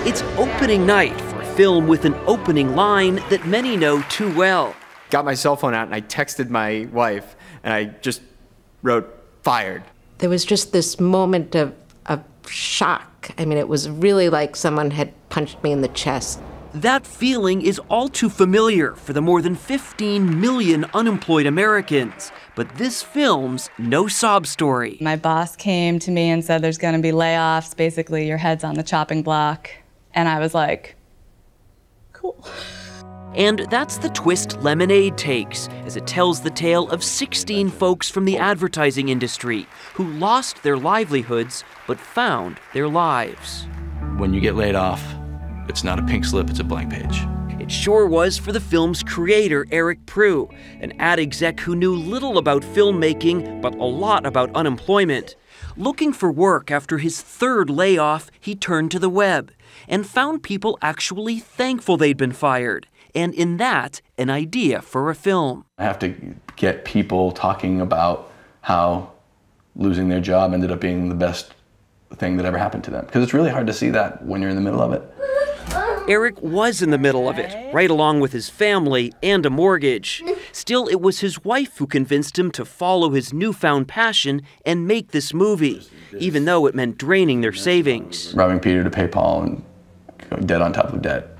It's opening night for a film with an opening line that many know too well. Got my cell phone out and I texted my wife and I just wrote, "Fired." There was just this moment of shock. I mean, it was really like someone had punched me in the chest. That feeling is all too familiar for the more than 15 million unemployed Americans. But this film's no sob story. My boss came to me and said there's going to be layoffs, basically your head's on the chopping block. And I was like, cool. And that's the twist Lemonade takes, as it tells the tale of 16 folks from the advertising industry who lost their livelihoods but found their lives. When you get laid off, it's not a pink slip, it's a blank page. It sure was for the film's creator, Eric Prue, an ad exec who knew little about filmmaking but a lot about unemployment. Looking for work after his third layoff, he turned to the web and found people actually thankful they'd been fired. And in that, an idea for a film. I have to get people talking about how losing their job ended up being the best thing that ever happened to them. Because it's really hard to see that when you're in the middle of it. Eric was in the middle of it, right along with his family and a mortgage. Still, it was his wife who convinced him to follow his newfound passion and make this movie, even though it meant draining their savings. Robbing Peter to pay Paul and going debt on top of debt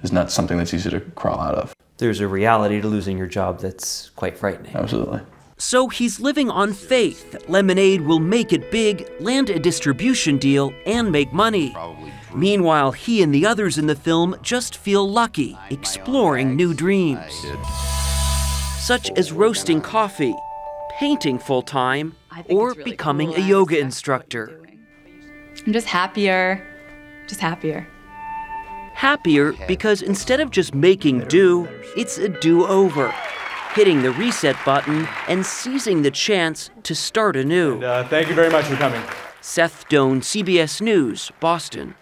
is not something that's easy to crawl out of. There's a reality to losing your job that's quite frightening. Absolutely. So he's living on faith that Lemonade will make it big, land a distribution deal, and make money. Meanwhile, he and the others in the film just feel lucky, exploring new dreams. Such as roasting coffee, painting full-time, or really becoming a yoga instructor. I'm just happier, just happier. Happier because instead of just making do, it's a do-over. Hitting the reset button and seizing the chance to start anew. Thank you very much for coming. Seth Doane, CBS News, Boston.